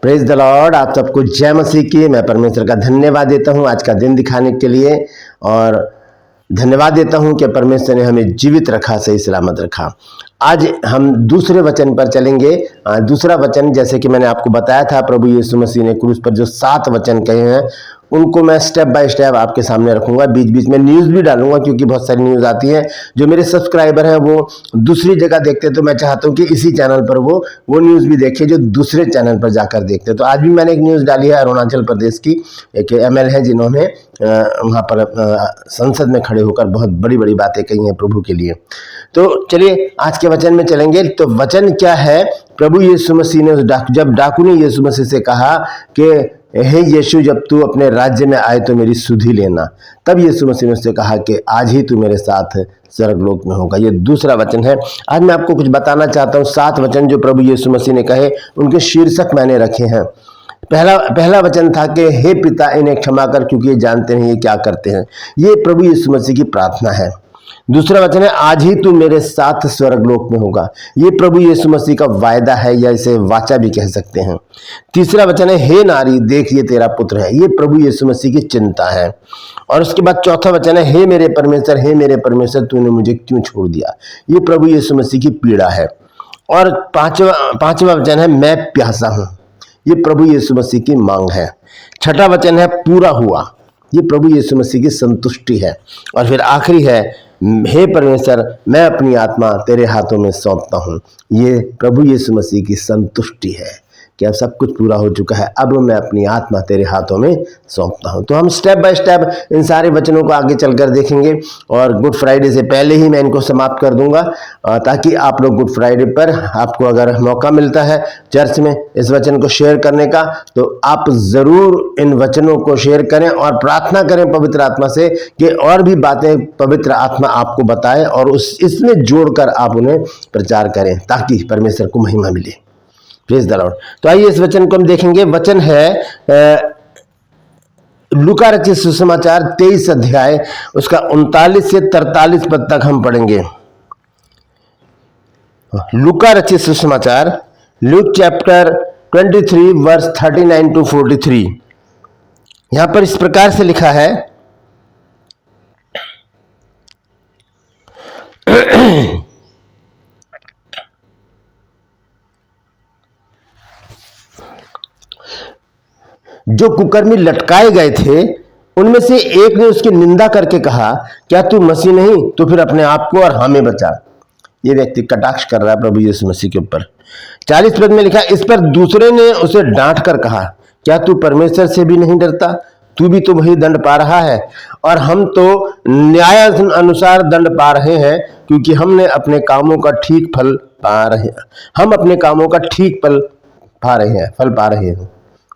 Praise the Lord. आप सबको जय मसीह की। मैं परमेश्वर का धन्यवाद देता हूं आज का दिन दिखाने के लिए, और धन्यवाद देता हूं कि परमेश्वर ने हमें जीवित रखा, सही सलामत रखा। आज हम दूसरे वचन पर चलेंगे। दूसरा वचन, जैसे कि मैंने आपको बताया था, प्रभु यीशु मसीह ने क्रूस पर जो 7 वचन कहे हैं उनको मैं स्टेप बाय स्टेप आपके सामने रखूंगा। बीच बीच में न्यूज़ भी डालूंगा, क्योंकि बहुत सारी न्यूज़ आती है। जो मेरे सब्सक्राइबर हैं वो दूसरी जगह देखते हैं, तो मैं चाहता हूं कि इसी चैनल पर वो न्यूज़ भी देखें जो दूसरे चैनल पर जाकर देखते हैं। तो आज भी मैंने एक न्यूज़ डाली है अरुणाचल प्रदेश की। एक ML है जिन्होंने वहाँ पर संसद में खड़े होकर बहुत बड़ी बड़ी बातें कही हैं प्रभु के लिए। तो चलिए आज के वचन में चलेंगे। तो वचन क्या है? प्रभु यीशु मसीह ने जब डाकू ने यीशु मसीह से कहा कि हे यीशु, जब तू अपने राज्य में आए तो मेरी सुधि लेना, तब यीशु मसीह ने उससे कहा कि आज ही तू मेरे साथ स्वर्गलोक में होगा। ये दूसरा वचन है। आज मैं आपको कुछ बताना चाहता हूँ। 7 वचन जो प्रभु यीशु मसीह ने कहे, उनके शीर्षक मैंने रखे हैं। पहला वचन था कि हे पिता, इन्हें क्षमा कर, क्योंकि ये जानते नहीं ये क्या करते हैं। ये प्रभु यीशु मसीह की प्रार्थना है। दूसरा वचन है, आज ही तू मेरे साथ स्वर्गलोक में होगा। ये प्रभु यीशु मसीह का वायदा है, या इसे वाचा भी कह सकते हैं। तीसरा वचन है, हे नारी, देख ये तेरा पुत्र है। ये प्रभु यीशु मसीह की चिंता है। और उसके बाद चौथा वचन है, हे मेरे परमेश्वर, हे मेरे परमेश्वर, तूने मुझे क्यों छोड़ दिया। ये प्रभु यीशु मसीह की पीड़ा है। और पांचवा वचन है, मैं प्यासा हूं। ये प्रभु यीशु मसीह की मांग है। छठा वचन है, पूरा हुआ। ये प्रभु यीशु मसीह की संतुष्टि है। और फिर आखिरी है, हे परमेश्वर, मैं अपनी आत्मा तेरे हाथों में सौंपता हूँ। ये प्रभु यीशु मसीह की संतुष्टि है कि अब सब कुछ पूरा हो चुका है, अब मैं अपनी आत्मा तेरे हाथों में सौंपता हूँ। तो हम स्टेप बाय स्टेप इन सारे वचनों को आगे चलकर देखेंगे, और गुड फ्राइडे से पहले ही मैं इनको समाप्त कर दूंगा, ताकि आप लोग गुड फ्राइडे पर, आपको अगर मौका मिलता है चर्च में इस वचन को शेयर करने का, तो आप ज़रूर इन वचनों को शेयर करें और प्रार्थना करें पवित्र आत्मा से कि और भी बातें पवित्र आत्मा आपको बताए, और इसमें जोड़कर आप उन्हें प्रचार करें, ताकि परमेश्वर को महिमा मिले। Praise the Lord. तो आइए इस वचन को हम देखेंगे। वचन है लूका रचित सुसमाचार 23 अध्याय, उसका 39 से 43 पद तक हम पढ़ेंगे। लूका रचित सुसमाचार, लूक चैप्टर 23 वर्स 39 to 43। यहां पर इस प्रकार से लिखा है, जो कुकर्मी लटकाए गए थे उनमें से एक ने उसकी निंदा करके कहा, क्या तू मसीह नहीं तो फिर अपने आप को और हमें बचा। ये व्यक्ति कटाक्ष कर रहा है प्रभु यीशु मसीह के ऊपर। 40 पद में लिखा, इस पर दूसरे ने उसे डांट कर कहा, क्या तू परमेश्वर से भी नहीं डरता? तू भी तो वही दंड पा रहा है, और हम तो न्याय अनुसार दंड पा रहे हैं, क्योंकि हमने अपने कामों का ठीक फल पा रहे हैं। हम अपने कामों का ठीक फल पा रहे हैं।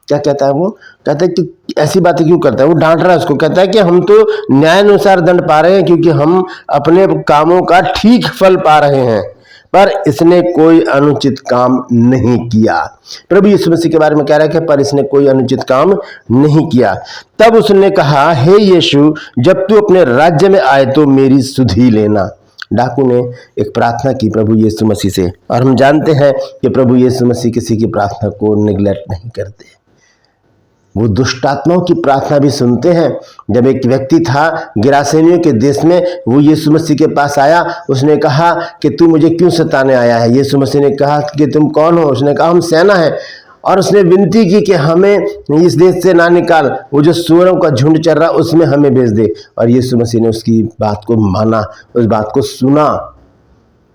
क्या कहता है वो? कहता है कि ऐसी बातें क्यों करता है? वो डांट रहा है उसको। कहता है कि हम तो न्याय अनुसार दंड पा रहे हैं, क्योंकि हम अपने कामों का ठीक फल पा रहे हैं, पर इसने कोई अनुचित काम नहीं किया। प्रभु यीशु मसीह के बारे में कह रहा है कि पर इसने कोई अनुचित काम नहीं किया। तब उसने कहा, हे यीशु, जब तू अपने राज्य में आए तो मेरी सुधि लेना। डाकू ने एक प्रार्थना की प्रभु यीशु मसीह से, और हम जानते हैं कि प्रभु यीशु मसीह किसी की प्रार्थना को निगलेक्ट नहीं करते। वो दुष्टात्माओं की प्रार्थना भी सुनते हैं। जब एक व्यक्ति था गिरासेनियों के देश में, वो यीशु मसीह के पास आया। उसने कहा कि तू मुझे क्यों सताने आया है? यीशु मसीह ने कहा कि तुम कौन हो? उसने कहा, हम सेना है। और उसने विनती की कि हमें इस देश से ना निकाल, वो जो सूअरों का झुंड चल रहा उसमें हमें भेज दे। और यीशु मसीह ने उसकी बात को माना, उस बात को सुना,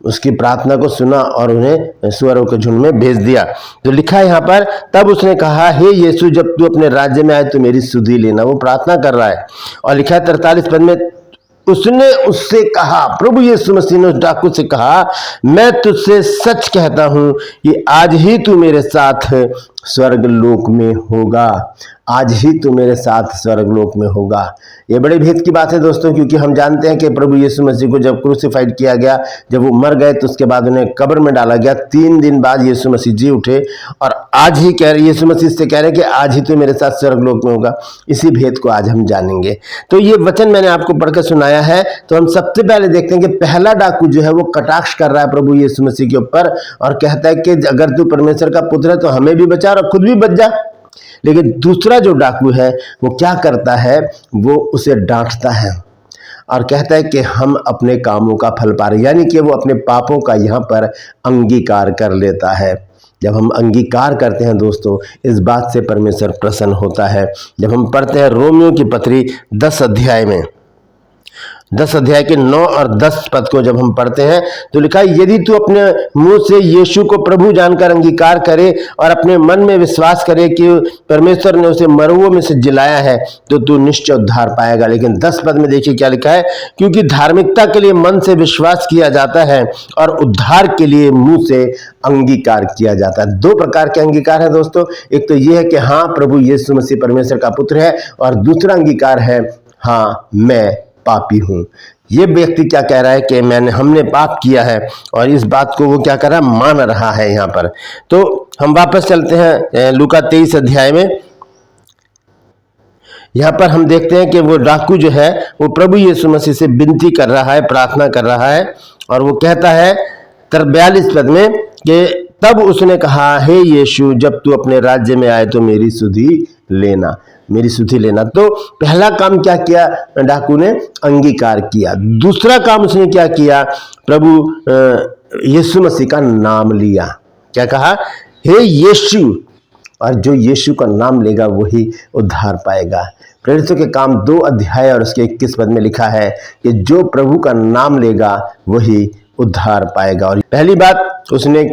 उसकी प्रार्थना को सुना, और उन्हें सूअरों के झुंड में भेज दिया। तो लिखा है यहाँ पर, तब उसने कहा, हे यीशु, जब तू अपने राज्य में आए तो मेरी सुधि लेना। वो प्रार्थना कर रहा है। और लिखा है 43 पद में, उसने उससे कहा, प्रभु यीशु मसीह ने उस डाकू से कहा, मैं तुझसे सच कहता हूं कि आज ही तू मेरे साथ स्वर्गलोक में होगा। आज ही तू मेरे साथ स्वर्गलोक में होगा। ये बड़े भेद की बात है दोस्तों, क्योंकि हम जानते हैं कि प्रभु यीशु मसीह को जब क्रूसिफाइड किया गया, जब वो मर गए, तो उसके बाद उन्हें कब्र में डाला गया। 3 दिन बाद यीशु मसीह जी उठे, और आज ही कह रहे, यीशु मसीह से कह रहे कि आज ही तू मेरे साथ स्वर्गलोक में होगा। इसी भेद को आज हम जानेंगे। तो ये वचन मैंने आपको पढ़कर सुनाया है। तो हम सबसे पहले देखते हैं कि पहला डाकू जो है वो कटाक्ष कर रहा है प्रभु यीशु मसीह के ऊपर, और कहता है कि अगर तू परमेश्वर का पुत्र है तो हमें भी बचा, और खुद भी बच जा। लेकिन दूसरा जो डाकू है वो क्या करता है, वो उसे डांटता है और कहता है कि हम अपने कामों का फल पा रहे, यानी कि वो अपने पापों का यहाँ पर अंगीकार कर लेता है। जब हम अंगीकार करते हैं दोस्तों, इस बात से परमेश्वर प्रसन्न होता है। जब हम पढ़ते हैं रोमियो की पत्री 10 अध्याय में, 10 अध्याय के 9 और 10 पद को जब हम पढ़ते हैं तो लिखा है, यदि तू अपने मुंह से यीशु को प्रभु जानकर अंगीकार करे और अपने मन में विश्वास करे कि परमेश्वर ने उसे मरुओं में से जिलाया है तो तू निश्चय उद्धार पाएगा। लेकिन 10 पद में देखिए क्या लिखा है, क्योंकि धार्मिकता के लिए मन से विश्वास किया जाता है और उद्धार के लिए मुंह से अंगीकार किया जाता है। 2 प्रकार के अंगीकार है दोस्तों। एक तो यह है कि हाँ प्रभु यीशु मसीह परमेश्वर का पुत्र है, और दूसरा अंगीकार है हाँ मैं पापी हूं। ये व्यक्ति क्या कह रहा है कि हमने पाप किया है, और इस बात को वो क्या कर रहा है, मान रहा है यहाँ पर। तो हम वापस चलते हैं लूका 23 अध्याय में। यहाँ पर हम देखते हैं कि वो डाकू जो है वो प्रभु यीशु मसीह से विनती कर रहा है, प्रार्थना कर रहा है, और वो कहता है 43 पद में कि तब उसने कहा, हे यीशु, जब तू अपने राज्य में आए तो मेरी सुधि लेना, मेरी सुधि लेना। तो पहला काम क्या किया डाकू ने, अंगीकार किया। दूसरा काम उसने क्या किया, प्रभु यीशु मसीह का नाम लिया। क्या कहा, हे यीशु, और जो यीशु का नाम लेगा वही उद्धार पाएगा। प्रेरितों के काम 2 अध्याय और उसके 21 पद में लिखा है कि जो प्रभु का नाम लेगा वही उद्धार पाएगा। और पहली बात उसने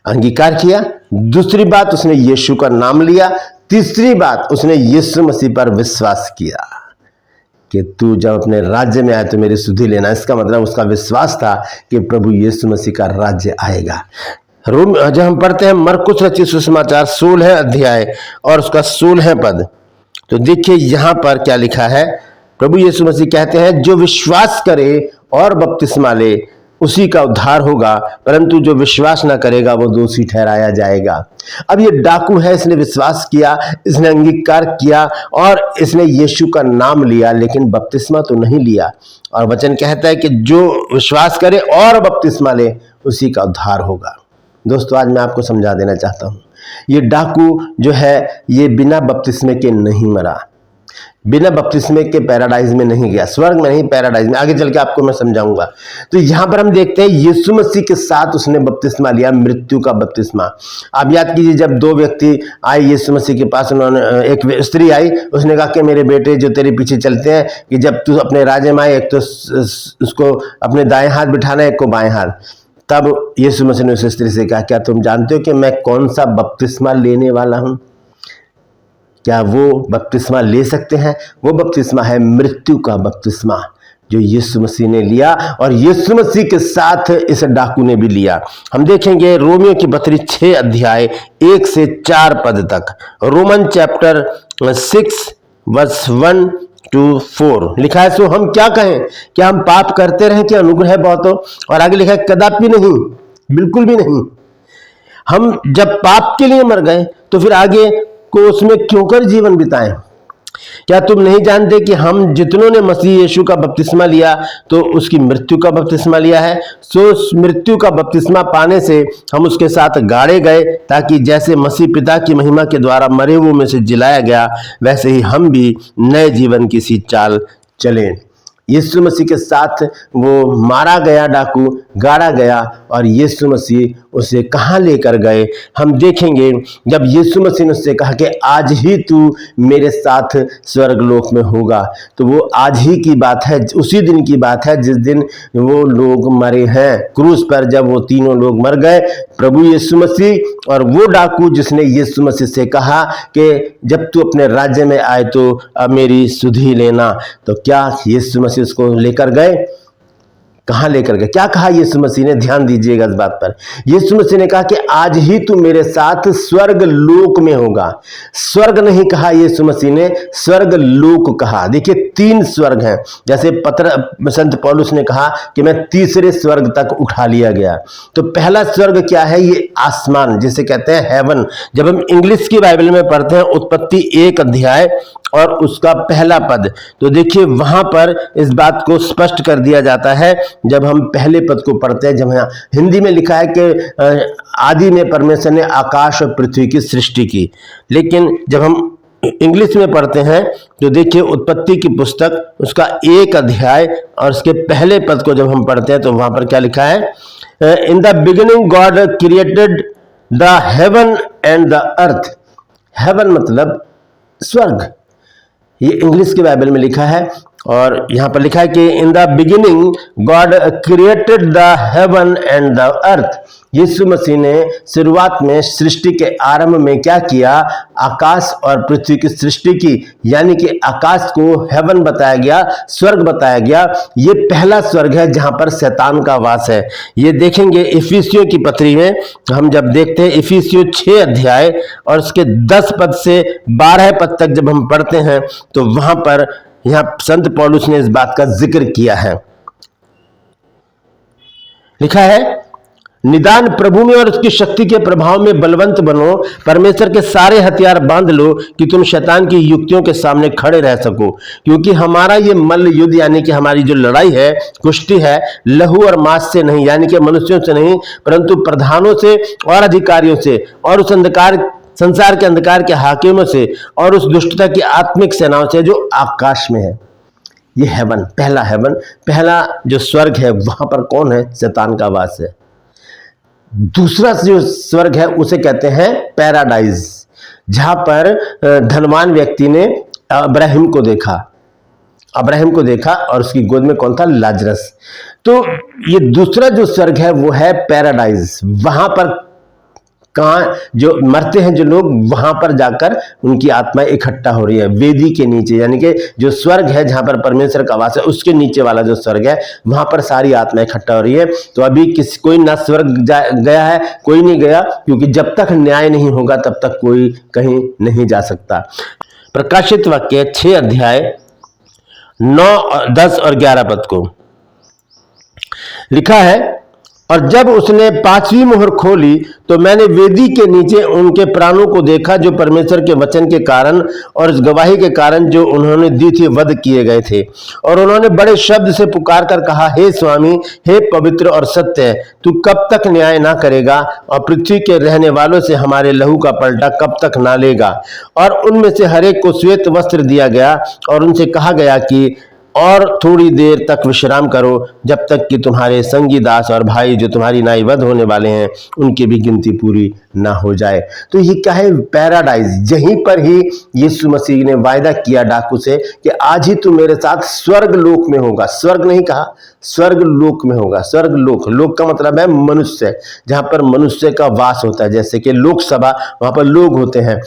अंगीकार किया, दूसरी बात उसने यीशु का नाम लिया, तीसरी बात उसने यीशु मसीह पर विश्वास किया कि तू जब अपने राज्य में आए तो मेरी सुधि लेना। इसका मतलब उसका विश्वास था कि प्रभु यीशु मसीह का राज्य आएगा। जब हम पढ़ते हैं मरकुस रचित सुसमाचार 16 अध्याय और उसका 16 पद, तो देखिए यहाँ पर क्या लिखा है। प्रभु यीशु मसीह कहते हैं, जो विश्वास करे और बपतिस्मा ले उसी का उद्धार होगा, परंतु जो विश्वास न करेगा वो दोषी ठहराया जाएगा। अब ये डाकू है, इसने विश्वास किया, इसने अंगीकार किया और इसने यीशु का नाम लिया, लेकिन बपतिस्मा तो नहीं लिया। और वचन कहता है कि जो विश्वास करे और बपतिस्मा ले उसी का उद्धार होगा। दोस्तों, आज मैं आपको समझा देना चाहता हूँ, ये डाकू जो है ये बिना बपतिस्मे के नहीं मरा, बिना बपतिस्मे के पैराडाइज में नहीं गया, स्वर्ग में नहीं, पैराडाइज में। आगे चल के आपको मैं समझाऊंगा। तो यहां पर हम देखते हैं यीशु मसीह के साथ उसने बपतिस्मा लिया, मृत्यु का बपतिस्मा। आप याद कीजिए, जब 2 व्यक्ति आए यीशु मसीह के पास, उन्होंने एक स्त्री आई, उसने कहा कि मेरे बेटे जो तेरे पीछे चलते हैं कि जब तू अपने राज्य में आए, एक तो उसको अपने दाएं हाथ बिठाना, एक को बाएं हाथ। तब यीशु मसीह ने उस स्त्री से कहा, क्या तुम जानते हो कि मैं कौन सा बपतिस्मा लेने वाला हूं? क्या वो बपतिस्मा ले सकते हैं? वो बपतिस्मा है मृत्यु का बपतिस्मा, जो यीशु मसीह ने लिया, और यीशु मसीह के साथ इस डाकू ने भी लिया। हम देखेंगे रोमियो की पत्री 6 अध्याय 1 से 4 पद तक। रोमन चैप्टर 6 वर्स 1 to 4 लिखा है, सो हम क्या कहें, क्या हम पाप करते रहें कि अनुग्रह बहुत हो? और आगे लिखा है, कदापि नहीं, बिल्कुल भी नहीं। हम जब पाप के लिए मर गए तो फिर आगे को उसमें क्यों कर जीवन बिताएं? क्या तुम नहीं जानते कि हम जितनों ने मसीह यीशु का बपतिस्मा लिया तो उसकी मृत्यु का बपतिस्मा लिया है? सो उस मृत्यु का बपतिस्मा पाने से हम उसके साथ गाड़े गए, ताकि जैसे मसीह पिता की महिमा के द्वारा मरे हुओं में से जिलाया गया, वैसे ही हम भी नए जीवन की सी चाल चलें। यीशु मसीह के साथ वो मारा गया, डाकू गाड़ा गया, और यीशु मसीह उसे कहाँ लेकर गए हम देखेंगे। जब यीशु मसीह ने उससे कहा कि आज ही तू मेरे साथ स्वर्गलोक में होगा, तो वो आज ही की बात है, उसी दिन की बात है जिस दिन वो लोग मरे हैं क्रूस पर। जब वो तीनों लोग मर गए, प्रभु यीशु मसीह और वो डाकू जिसने यीशु मसीह से कहा कि जब तू अपने राज्य में आए तो अब मेरी सुधि लेना, तो क्या यीशु मसीह उसको लेकर गए? कहां लेकर गए? क्या कहा यीशु मसीह ने? ध्यान दीजिएगा इस बात पर। यीशु मसीह ने कहा कि आज ही तू मेरे साथ स्वर्ग लोक में होगा। स्वर्ग नहीं कहा यीशु मसीह ने, स्वर्ग लोक कहा। देखिए 3 स्वर्ग हैं। जैसे संत पौलुस ने कहा कि मैं तीसरे स्वर्ग तक उठा लिया गया। तो पहला स्वर्ग क्या है? ये आसमान, जिसे कहते हैं हेवन। जब हम इंग्लिश की बाइबल में पढ़ते हैं उत्पत्ति 1 अध्याय और उसका पहला पद। तो देखिए वहां पर इस बात को स्पष्ट कर दिया जाता है जब हम पहले पद को पढ़ते हैं। जब यहाँ हिंदी में लिखा है कि आदि में परमेश्वर ने आकाश और पृथ्वी की सृष्टि की, लेकिन जब हम इंग्लिश में पढ़ते हैं तो देखिए उत्पत्ति की पुस्तक उसका 1 अध्याय और उसके पहले पद को जब हम पढ़ते हैं तो वहां पर क्या लिखा है, in the beginning God created the heaven and the earth. Heaven मतलब स्वर्ग, ये इंग्लिश के बाइबल में लिखा है और यहां पर लिखा है कि in the beginning God created the heaven and the earth. Yeshu Masih ने शुरुआत में सृष्टि के आरंभ में क्या किया, आकाश और पृथ्वी की सृष्टि की, यानी कि आकाश को हेवन बताया गया, स्वर्ग बताया गया। ये पहला स्वर्ग है जहां पर शैतान का वास है। ये देखेंगे इफिसियों की पत्री में, हम जब देखते हैं इफिसियों 6 अध्याय और उसके 10 पद से 12 पद तक जब हम पढ़ते हैं तो वहां पर यहां संत पौलुस ने इस बात का जिक्र किया है। लिखा है, निदान प्रभु में और उसकी शक्ति के प्रभाव में बलवंत बनो, परमेश्वर के सारे हथियार बांध लो कि तुम शैतान की युक्तियों के सामने खड़े रह सको, क्योंकि हमारा ये मल्ल युद्ध यानी कि हमारी जो लड़ाई है, कुश्ती है, लहू और मांस से नहीं, यानी कि मनुष्यों से नहीं, परंतु प्रधानों से और अधिकारियों से और उस संसार के अंधकार के हाकिमों से और उस दुष्टता की आत्मिक सेनाओं से जो आकाश में है। ये हेवन, पहला हेवन, पहला जो स्वर्ग है वहां पर कौन है, शैतान का वास है। दूसरा जो स्वर्ग है उसे कहते हैं पैराडाइज, जहां पर धनवान व्यक्ति ने अब्राहिम को देखा और उसकी गोद में कौन था, लाजरस। तो ये दूसरा जो स्वर्ग है वो है पैराडाइज। वहां पर कहाँ जो मरते हैं जो लोग, वहां पर जाकर उनकी आत्मा इकट्ठा हो रही है वेदी के नीचे, यानी कि जो स्वर्ग है जहां पर परमेश्वर का वास है उसके नीचे वाला जो स्वर्ग है वहां पर सारी आत्मा इकट्ठा हो रही है। तो अभी कोई ना स्वर्ग गया है, कोई नहीं गया, क्योंकि जब तक न्याय नहीं होगा तब तक कोई कहीं नहीं जा सकता। प्रकाशित वाक्य 6 अध्याय 9, 10 और 11 पद को लिखा है, और जब उसने 5वीं मोहर खोली तो मैंने वेदी के नीचे उनके प्राणों को देखा जो परमेश्वर के वचन के कारण और इस गवाही के कारण जो उन्होंने दी थी वध किए गए थे। और उन्होंने बड़े शब्द से पुकार कर कहा, हे स्वामी, हे पवित्र और सत्य, तू कब तक न्याय ना करेगा और पृथ्वी के रहने वालों से हमारे लहू का पलटा कब तक ना लेगा। और उनमें से हर एक को श्वेत वस्त्र दिया गया और उनसे कहा गया कि और थोड़ी देर तक विश्राम करो, जब तक कि तुम्हारे संगी दास और भाई जो तुम्हारी नाई वध होने वाले हैं उनकी भी गिनती पूरी ना हो जाए। तो ये क्या है, पैराडाइज। यहीं पर ही यीशु मसीह ने वायदा किया डाकू से कि आज ही तू मेरे साथ स्वर्ग लोक में होगा। स्वर्ग नहीं कहा, स्वर्ग लोक में होगा। स्वर्ग लोक, लोक का मतलब है मनुष्य, जहां पर मनुष्य का वास होता है, जैसे कि लोकसभा वहां पर लोग होते हैं,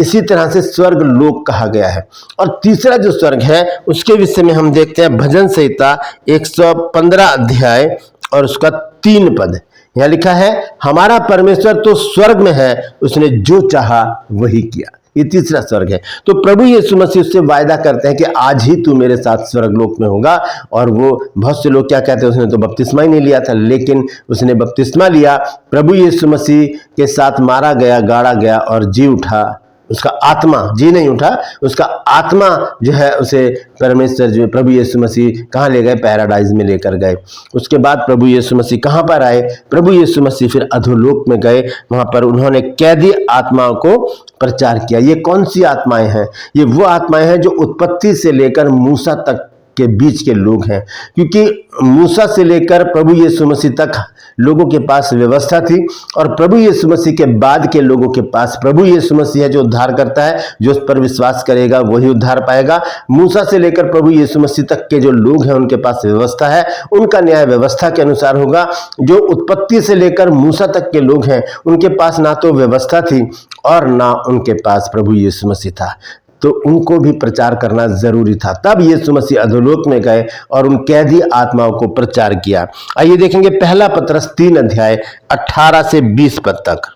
इसी तरह से स्वर्ग लोक कहा गया है। और तीसरा जो स्वर्ग है उसके विषय में हम देखते हैं भजन संहिता 115 अध्याय और उसका 3 पद। यहां लिखा है, हमारा परमेश्वर तो स्वर्ग में है, उसने जो चाहा वही किया। ये तीसरा स्वर्ग है। तो प्रभु यीशु मसीह उससे वायदा करते हैं कि आज ही तू मेरे साथ स्वर्गलोक में होगा। और वो बहुत से लोग क्या कहते हैं, उसने तो बपतिस्मा ही नहीं लिया था, लेकिन उसने बपतिस्मा लिया, प्रभु यीशु मसीह के साथ मारा गया, गाड़ा गया और जी उठा। उसका आत्मा जी नहीं उठा, उसका आत्मा जो है उसे परमेश्वर जो प्रभु यीशु मसीह कहाँ ले गए, पैराडाइज में लेकर गए। उसके बाद प्रभु यीशु मसीह कहाँ पर आए, प्रभु यीशु मसीह फिर अधोलोक में गए, वहां पर उन्होंने कैदी आत्माओं को प्रचार किया। ये कौन सी आत्माएं हैं, ये वो आत्माएं हैं जो उत्पत्ति से लेकर मूसा तक के बीच के लोग हैं। क्योंकि मूसा से लेकर प्रभु यीशु मसीह तक लोगों के पास व्यवस्था थी और प्रभु यीशु मसीह के बाद के लोगों के पास प्रभु यीशु मसीह है जो उद्धार करता है, जो उस पर विश्वास करेगा वही उद्धार पाएगा। मूसा से लेकर प्रभु यीशु मसीह तक के जो लोग हैं उनके पास व्यवस्था है, उनका न्याय व्यवस्था के अनुसार होगा। जो उत्पत्ति से लेकर मूसा तक के लोग हैं उनके पास ना तो व्यवस्था थी और ना उनके पास प्रभु यीशु मसीह था, तो उनको भी प्रचार करना जरूरी था। तब यीशु मसीह अधोलोक में गए और उन कैदी आत्माओं को प्रचार किया। आइए देखेंगे पहला पतरस 3 अध्याय 18 से 20 पद तक।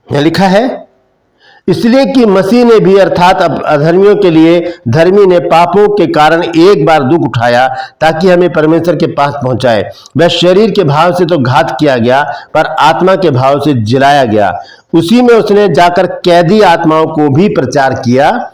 यह लिखा है, इसलिए कि मसीह ने भी अर्थात अधर्मियों के लिए धर्मी ने पापों के कारण एक बार दुख उठाया ताकि हमें परमेश्वर के पास पहुंचाए। वह शरीर के भाव से तो घात किया गया पर आत्मा के भाव से जिलाया गया। उसी में उसने जाकर कैदी आत्माओं को भी प्रचार किया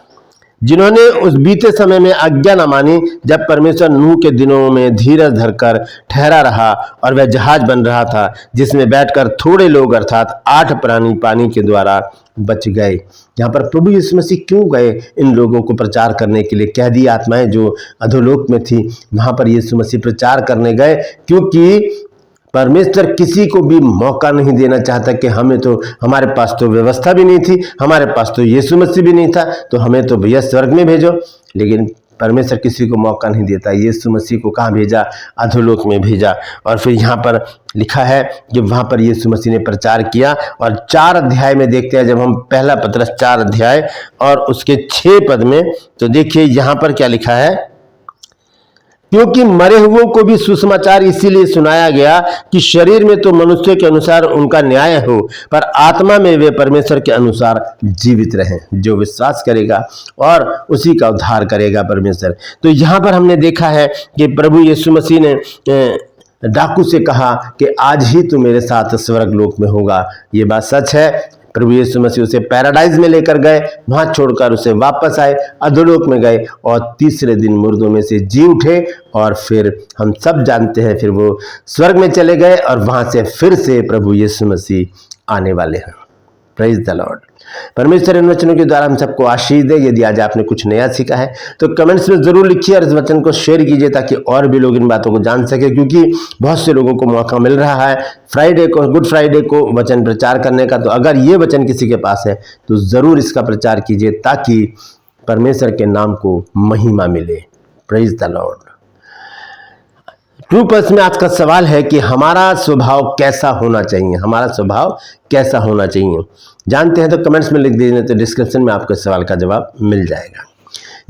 जिन्होंने उस बीते समय में आज्ञा न मानी जब परमेश्वर नूह के दिनों में धीरज धरकर ठहरा रहा और वह जहाज बन रहा था जिसमें बैठकर थोड़े लोग अर्थात 8 प्राणी पानी के द्वारा बच गए। यहाँ पर प्रभु यीशु मसीह क्यों गए इन लोगों को प्रचार करने के लिए? कैदी आत्माएं जो अधोलोक में थी वहां पर यीशु मसीह प्रचार करने गए, क्योंकि परमेश्वर किसी को भी मौका नहीं देना चाहता कि हमारे पास तो व्यवस्था भी नहीं थी, हमारे पास तो यीशु मसीह भी नहीं था, तो हमें तो भैया स्वर्ग में भेजो। लेकिन परमेश्वर किसी को मौका नहीं देता। यीशु मसीह को कहाँ भेजा? अधोलोक में भेजा। और फिर यहाँ पर लिखा है कि वहाँ पर यीशु मसीह ने प्रचार किया। और 4 अध्याय में देखते हैं, जब हम पहला पत्रस 4 अध्याय और उसके 6 पद में, तो देखिए यहाँ पर क्या लिखा है, क्योंकि मरे हुओं को भी सुसमाचार इसीलिए सुनाया गया कि शरीर में तो मनुष्य के अनुसार उनका न्याय हो, पर आत्मा में वे परमेश्वर के अनुसार जीवित रहें। जो विश्वास करेगा और उसी का उद्धार करेगा परमेश्वर। तो यहाँ पर हमने देखा है कि प्रभु यीशु मसीह ने डाकू से कहा कि आज ही तू मेरे साथ स्वर्ग लोक में होगा। ये बात सच है। प्रभु यीशु मसीह उसे पैराडाइज में लेकर गए, वहां छोड़कर उसे वापस आए, अधोलोक में गए और तीसरे दिन मुर्दों में से जी उठे। और फिर हम सब जानते हैं, फिर वो स्वर्ग में चले गए और वहां से फिर से प्रभु यीशु मसीह आने वाले हैं। Praise the Lord. परमेश्वर इन वचनों के द्वारा हम सबको आशीष दे। यदि आज आपने कुछ नया सीखा है तो कमेंट्स में जरूर लिखिए और इस वचन को शेयर कीजिए ताकि और भी लोग इन बातों को जान सके, क्योंकि बहुत से लोगों को मौका मिल रहा है फ्राइडे को, गुड फ्राइडे को वचन प्रचार करने का। तो अगर ये वचन किसी के पास है तो जरूर इसका प्रचार कीजिए ताकि परमेश्वर के नाम को महिमा मिले। Praise the Lord. True purse में आज का सवाल है कि हमारा स्वभाव कैसा होना चाहिए? हमारा स्वभाव कैसा होना चाहिए? जानते हैं तो कमेंट्स में लिख दीजिए, तो डिस्क्रिप्शन में आपको सवाल का जवाब मिल जाएगा।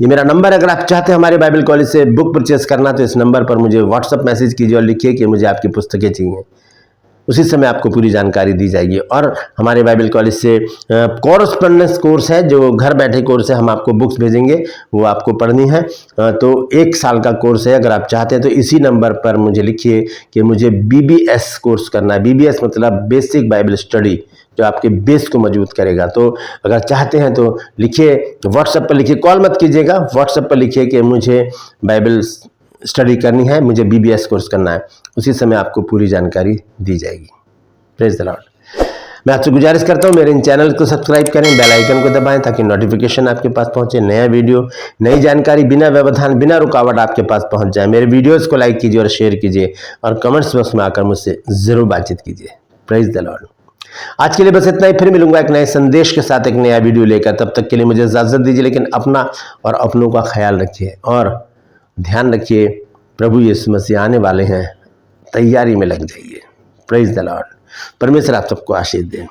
ये मेरा नंबर है। अगर आप चाहते हैं हमारे बाइबल कॉलेज से बुक परचेस करना तो इस नंबर पर मुझे व्हाट्सअप मैसेज कीजिए और लिखिए कि मुझे आपकी पुस्तकें चाहिए। उसी समय आपको पूरी जानकारी दी जाएगी। और हमारे बाइबल कॉलेज से कॉरस्पॉन्डेंस कोर्स है, जो घर बैठे कोर्स है, हम आपको बुक्स भेजेंगे, वो आपको पढ़नी है। तो 1 साल का कोर्स है। अगर आप चाहते हैं तो इसी नंबर पर मुझे लिखिए कि मुझे BBS कोर्स करना है। BBS मतलब बेसिक बाइबल स्टडी, जो आपके बेस को मजबूत करेगा। तो अगर चाहते हैं तो लिखिए, व्हाट्सएप पर लिखिए, कॉल मत कीजिएगा, व्हाट्सएप पर लिखिए कि मुझे बाइबल स्टडी करनी है, मुझे BBS कोर्स करना है। उसी समय आपको पूरी जानकारी दी जाएगी। Praise the Lord. मैं आपसे गुजारिश करता हूं मेरे इन चैनल को सब्सक्राइब करें, बेल आइकन को दबाएं ताकि नोटिफिकेशन आपके पास पहुंचे, नया वीडियो, नई जानकारी बिना व्यवधान, बिना रुकावट आपके पास पहुंच जाए। मेरे वीडियोस को लाइक कीजिए और शेयर कीजिए और कमेंट्स बॉक्स में आकर मुझसे जरूर बातचीत कीजिए। Praise the Lord. आज के लिए बस इतना ही। फिर मिलूंगा एक नए संदेश के साथ, एक नया वीडियो लेकर। तब तक के लिए मुझे इजाजत दीजिए, लेकिन अपना और अपनों का ख्याल रखिए और ध्यान रखिए, प्रभु यीशु मसीह आने वाले हैं, तैयारी में लग जाइए। Praise the Lord. परमेश्वर आप सबको आशीष दे।